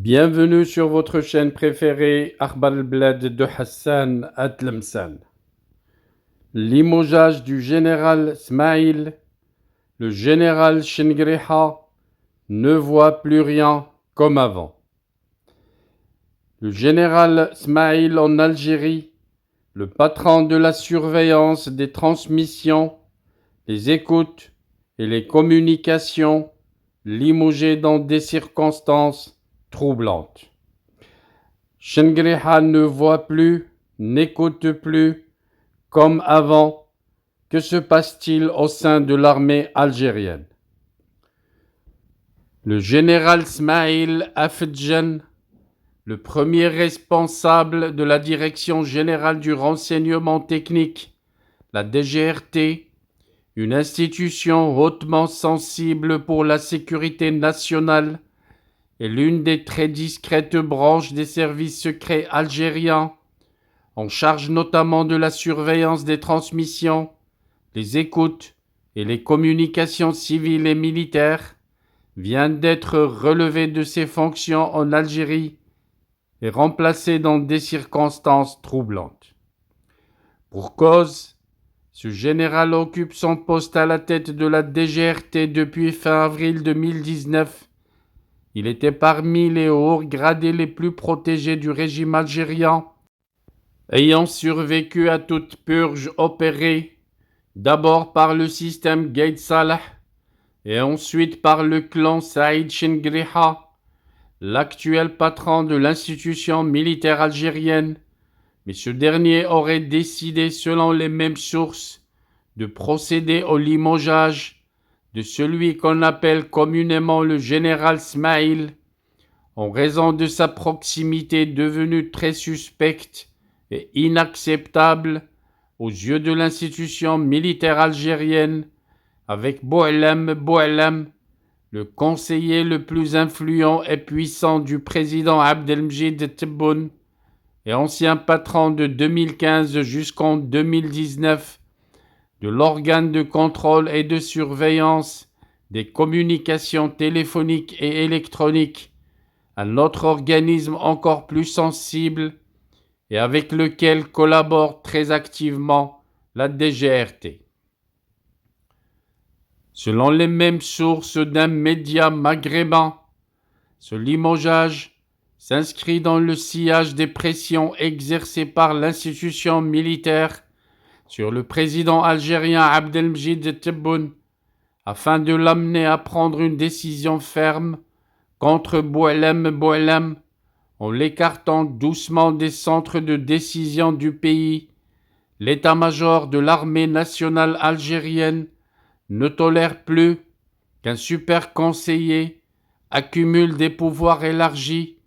Bienvenue sur votre chaîne préférée Akhbar al-Blad de Hassan Atlemsan. Limogeage du général Smaïl, le général Chengriha ne voit plus rien comme avant. Le général Smaïl en Algérie, le patron de la surveillance des transmissions, les écoutes et les communications, limogé dans des circonstances troublante. Chengriha ne voit plus, n'écoute plus, comme avant. Que se passe-t-il au sein de l'armée algérienne? Le général Smaïl Afedjan, le premier responsable de la Direction générale du renseignement technique, la DGRT, une institution hautement sensible pour la sécurité nationale, est l'une des très discrètes branches des services secrets algériens, en charge notamment de la surveillance des transmissions, les écoutes et les communications civiles et militaires, vient d'être relevé de ses fonctions en Algérie et remplacé dans des circonstances troublantes. Pour cause, ce général occupe son poste à la tête de la DGRT depuis fin avril 2019. Il était parmi les hauts gradés les plus protégés du régime algérien, ayant survécu à toute purge opérée, d'abord par le système Gaïd Salah et ensuite par le clan Saïd Chengriha, l'actuel patron de l'institution militaire algérienne, mais ce dernier aurait décidé, selon les mêmes sources, de procéder au limogeage de celui qu'on appelle communément le général Smaïl, en raison de sa proximité devenue très suspecte et inacceptable aux yeux de l'institution militaire algérienne, avec Boualem, le conseiller le plus influent et puissant du président Abdelmjid Tebboune et ancien patron de 2015 jusqu'en 2019 de l'organe de contrôle et de surveillance des communications téléphoniques et électroniques, un autre organisme encore plus sensible et avec lequel collabore très activement la DGRT. Selon les mêmes sources d'un média maghrébin, ce limogeage s'inscrit dans le sillage des pressions exercées par l'institution militaire sur le président algérien Abdelmjid Tebboune afin de l'amener à prendre une décision ferme contre Boualem en l'écartant doucement des centres de décision du pays. L'état-major de l'armée nationale algérienne ne tolère plus qu'un super conseiller accumule des pouvoirs élargis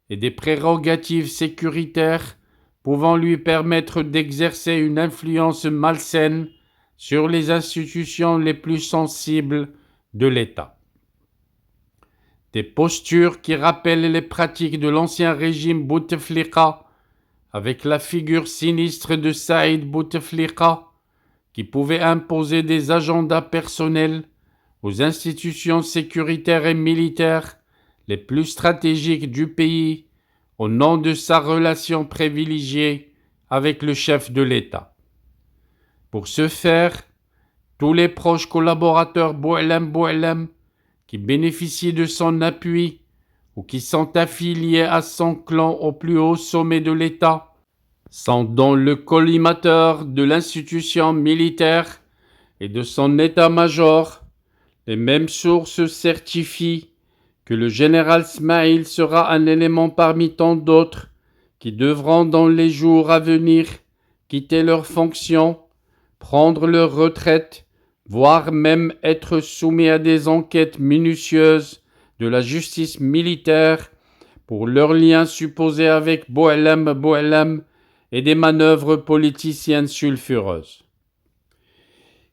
et des prérogatives sécuritaires pouvant lui permettre d'exercer une influence malsaine sur les institutions les plus sensibles de l'État. Des postures qui rappellent les pratiques de l'ancien régime Bouteflika, avec la figure sinistre de Saïd Bouteflika, qui pouvait imposer des agendas personnels aux institutions sécuritaires et militaires les plus stratégiques du pays, au nom de sa relation privilégiée avec le chef de l'État. Pour ce faire, tous les proches collaborateurs Boualem qui bénéficient de son appui ou qui sont affiliés à son clan au plus haut sommet de l'État sont dans le collimateur de l'institution militaire et de son état-major. Les mêmes sources certifient que le général Smaïl sera un élément parmi tant d'autres qui devront dans les jours à venir quitter leurs fonctions, prendre leur retraite, voire même être soumis à des enquêtes minutieuses de la justice militaire pour leurs liens supposés avec Boualem et des manœuvres politiciennes sulfureuses.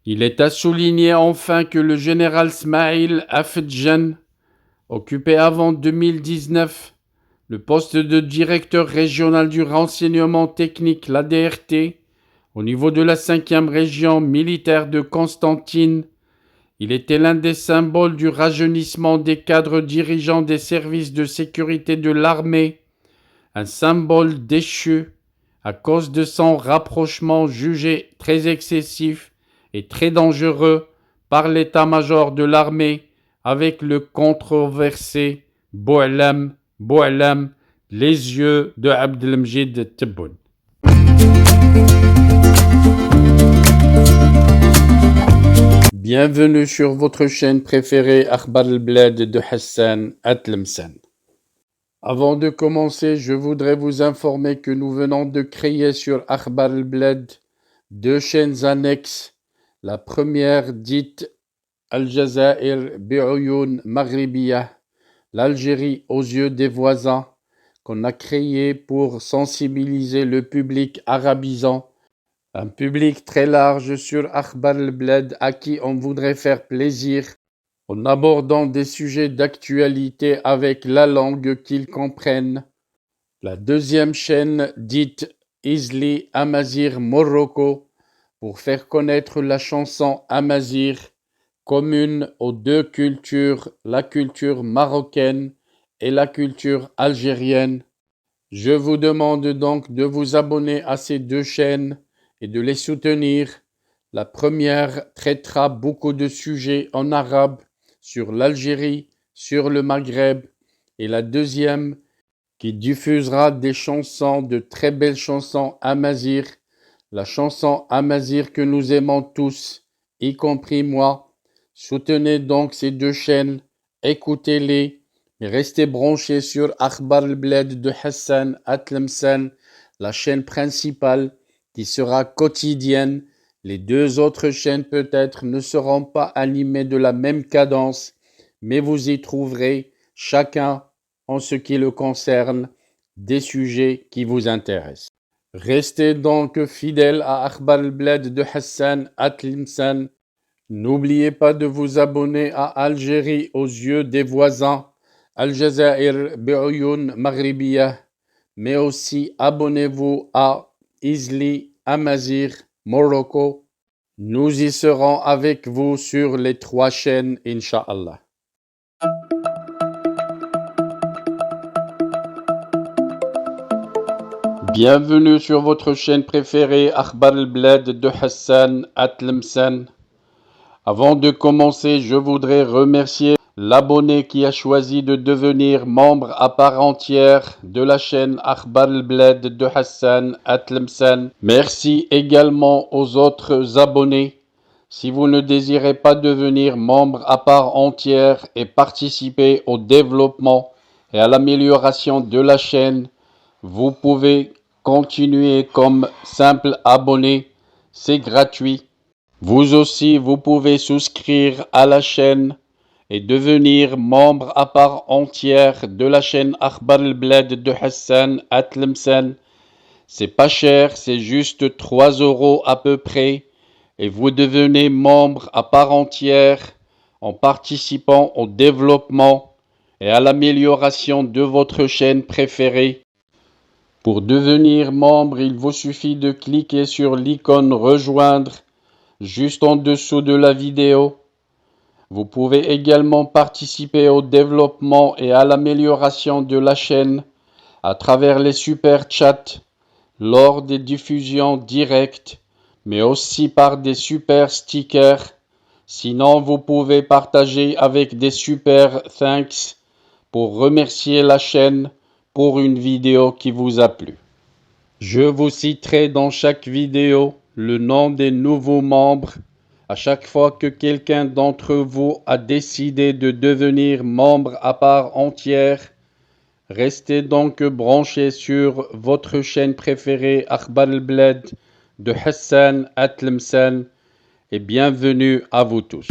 Il est à souligner enfin que le général Smaïl Afedjan occupait avant 2019 le poste de directeur régional du renseignement technique, la DRT, au niveau de la 5e région militaire de Constantine, Il était l'un des symboles du rajeunissement des cadres dirigeants des services de sécurité de l'armée, un symbole déchu à cause de son rapprochement jugé très excessif et très dangereux par l'état-major de l'armée avec le controversé Boualem, les yeux de Abdelmjid Tebboune. Bienvenue sur votre chaîne préférée Akhbar al-Bled de Hassan Atlemsen. Avant de commencer, je voudrais vous informer que nous venons de créer sur Akhbar al-Bled 2 chaînes annexes. La première dite Al-Jazair bi'Oyoun Maghribiyah, l'Algérie aux yeux des voisins, qu'on a créée pour sensibiliser le public arabisant, un public très large sur Akhbar al-Bled à qui on voudrait faire plaisir en abordant des sujets d'actualité avec la langue qu'ils comprennent. La deuxième chaîne dite Izli Amazir Morocco pour faire connaître la chanson Amazir, commune aux deux cultures, la culture marocaine et la culture algérienne. Je vous demande donc de vous abonner à ces 2 chaînes et de les soutenir. La première traitera beaucoup de sujets en arabe sur l'Algérie, sur le Maghreb, et la deuxième qui diffusera des chansons, de très belles chansons amazigh, la chanson amazigh que nous aimons tous, y compris moi. Soutenez donc ces 2 chaînes, écoutez-les, et restez branchés sur Akhbar al-Bled de Hassan Atlemsen, la chaîne principale qui sera quotidienne. Les 2 autres chaînes peut-être ne seront pas animées de la même cadence, mais vous y trouverez chacun, en ce qui le concerne, des sujets qui vous intéressent. Restez donc fidèles à Akhbar al-Bled de Hassan Atlemsen. N'oubliez pas de vous abonner à Algérie aux yeux des voisins, Al-Jazair bi'Oyoun Maghribiyah, mais aussi abonnez-vous à Izli Amazir Morocco. Nous y serons avec vous sur les 3 chaînes, Inch'Allah. Bienvenue sur votre chaîne préférée Akhbar al-Bled de Hassan Atlemsen. Avant de commencer, je voudrais remercier l'abonné qui a choisi de devenir membre à part entière de la chaîne Akhbar al-Bled de Hassan Atlemsen. Merci également aux autres abonnés. Si vous ne désirez pas devenir membre à part entière et participer au développement et à l'amélioration de la chaîne, vous pouvez continuer comme simple abonné. C'est gratuit. Vous aussi, vous pouvez souscrire à la chaîne et devenir membre à part entière de la chaîne Akhbar al-Bled de Hassan Atlemsen. C'est pas cher, c'est juste 3 € à peu près, et vous devenez membre à part entière en participant au développement et à l'amélioration de votre chaîne préférée. Pour devenir membre, il vous suffit de cliquer sur l'icône rejoindre juste en dessous de la vidéo. Vous pouvez également participer au développement et à l'amélioration de la chaîne à travers les super chats lors des diffusions directes, mais aussi par des super stickers. Sinon, vous pouvez partager avec des super thanks pour remercier la chaîne pour une vidéo qui vous a plu. Je vous citerai dans chaque vidéo le nom des nouveaux membres à chaque fois que quelqu'un d'entre vous a décidé de devenir membre à part entière. Restez donc branchés sur votre chaîne préférée Akhbar al-Bled de Hassan Atlemsen et bienvenue à vous tous.